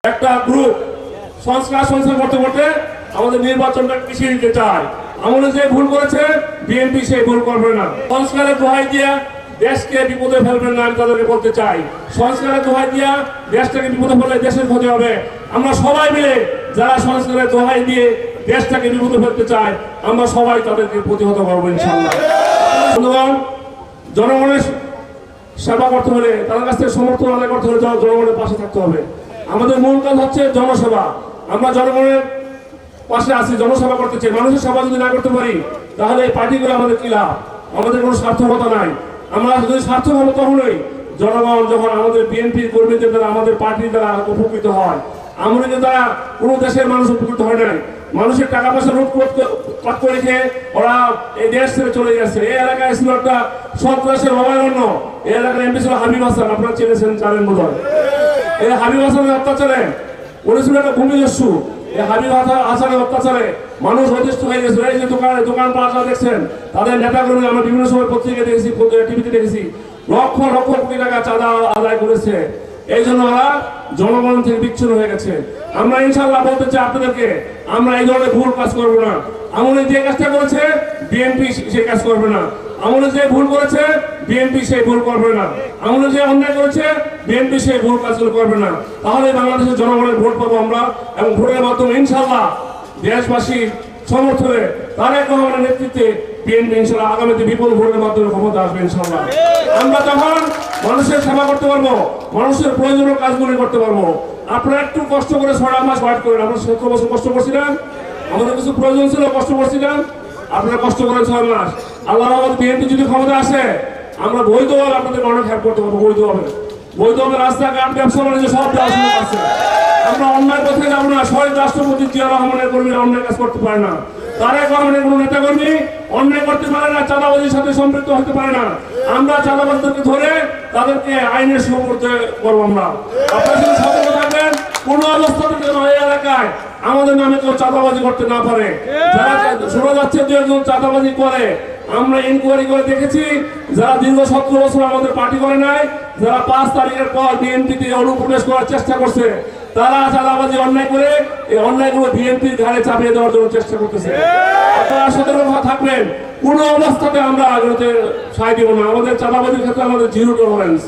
একটা গ্রুপ সংস্কার করতে করতে আমাদের নির্বাচনটা পিছিয়ে দিতে চায়। আমাদের যে ভুল করেছে বিএনপি সেই ভুল করবে না। সংস্কারের দোহাই দিয়ে দেশকে বিপদে ফেলবেন না, আমি তাদেরকে বলতে চাই। সংস্কারের দোহাই দিয়া দেশটাকে বিপদে ফেলে দেশের ক্ষতি হবে। আমরা সবাই মিলে যারা সংস্কারের দোহাই দিয়ে দেশটাকে বিপদে ফেলতে চায়, আমরা সবাই তাদেরকে প্রতিহত করবো ইনশাআল্লাহ। বন্ধুগণ, জনগণের সেবা করতে হলে, তাদের কাছ থেকে সমর্থন আদায় করতে হলে জনগণের পাশে থাকতে হবে। আমাদের মূল কাজ হচ্ছে জনসেবা। আমরা জনগণের পাশে আছি, জনসেবা করতে চাই। মানুষের সেবা যদি না করতে পারি তাহলে এই পার্টিগুলো আমাদের কি লাভ? আমাদের কোনো সার্থকতা নাই। আমরা যদি সার্থক হবো তখনই জনগণ যখন আমাদের বিএনপি কর্মীদের দ্বারা, আমাদের পার্টির দ্বারা উপকৃত হয়। আমাদের দ্বারা কোনো দেশের মানুষ উপকৃত হয় নাই। মানুষের টাকা পয়সা লুটপাট করে রেখে ওরা এই দেশ থেকে চলে গেছে। এই এলাকায় ছিল একটা সন্ত্রাসের অভয়ারণ্য। এই এলাকার এমপি ছিল হাবিব হাসান, আপনারা চিনেছেন, জানেন বোধহয়। এই হাবিব হাসানের অত্যাচারে উনি ছিল একটা ভূমিদস্যু। এই হাবিব হাসানের অত্যাচারে মানুষ অতিষ্ঠ হয়ে গেছে। এই যে দোকান পাশা দেখছেন, তাদের নেতাকর্মী আমরা বিভিন্ন সময় পত্রিকায় দেখেছি, টিভিতে দেখেছি, লক্ষ লক্ষ কোটি টাকা চাঁদা আদায় করেছে। এই জন্য ওরা জনগণ থেকে বিচ্ছিন্ন হয়ে গেছে। আমরা ইনশাআল্লাহ বলতে চাই আপনাদেরকে, আমরা এই ধরনের ভুল কাজ করবো না। আমলে যে কাজটা করেছে বিএনপি সেই কাজ করবে না। আমলে যে ভুল করেছে বিএনপি সেই ভুল করবে না। আমলে যে অন্যায় করেছে বিএনপি সেই ভুল কাজগুলো করবে না। তাহলে বাংলাদেশের জনগণের ভোট পাবো আমরা, এবং ভোটের মাধ্যমে ইনশাআল্লাহ দেশবাসীর সমর্থনে তারেক রহমানের নেতৃত্বে বিএনপি ইনশাআল্লাহ আগামীতে বিপুল ভোটের মাধ্যমে ক্ষমতা আসবে ইনশাআল্লাহ। আমরা তখন মানুষের সেবা করতে পারবো, মানুষের প্রয়োজনীয় কাজগুলি করতে পারবো। আপনারা একটু কষ্ট করে 6 মাস ওয়েট করেন। আমরা 17 বছর কষ্ট করছিলাম, আমাদের কিছু প্রয়োজন ছিল, কষ্ট করছিলাম। আপনারা কষ্ট করেন 6 মাস। আল্লাহর রহমতে বিএনপি যদি ক্ষমতা আসে, আমরা বৈধভাবে আপনাদের অনেক হেল্প করতে পারবো। বৈধভাবে রাস্তাঘাট, ব্যবসা বাণিজ্য সব দেওয়ার সুযোগ আছে। আমরা অন্যায় পথে যাবো না। শহীদ রাষ্ট্রপতি জিয়া রহমানের কর্মীরা অন্যায় কাজ করতে পারে না। তারেক রহমানের কোনো নেতা কর্মী অন্যায় করতে পারে না, চাঁদাবাজির সাথে সম্পৃক্ত হতে পারে না। আমরা চাঁদাবাজদেরকে ধরে তাদেরকে আইনের সুপর্দে করবো। আমরা আপনারা শুধু সতর্ক থাকবেন, কোন অবস্থাতে যেন এই এলাকায় আমাদের নামে কেউ চাঁদাবাজি করতে না পারে। যারা শোনা যাচ্ছে 2 চাঁদাবাজি করে, আমরা ইনকোয়ারি করে দেখেছি, যারা দীর্ঘ 17 বছর আমাদের পার্টি করে নাই, যারা 5 তারিখের পর বিএনপিতে অনুপ্রবেশ করার চেষ্টা করছে, তারা চাঁদাবাজি অন্যায় করে এই অন্যায়গুলো বিএনপির ঘাড়ে চাপিয়ে দেওয়ার জন্য চেষ্টা করতেছে। আপনারা সতর্ক থাকবেন, কোন অবস্থাতে আমরা সায় দিব না। আমাদের চাঁদাবাজির ক্ষেত্রে আমাদের 0 টলারেন্স।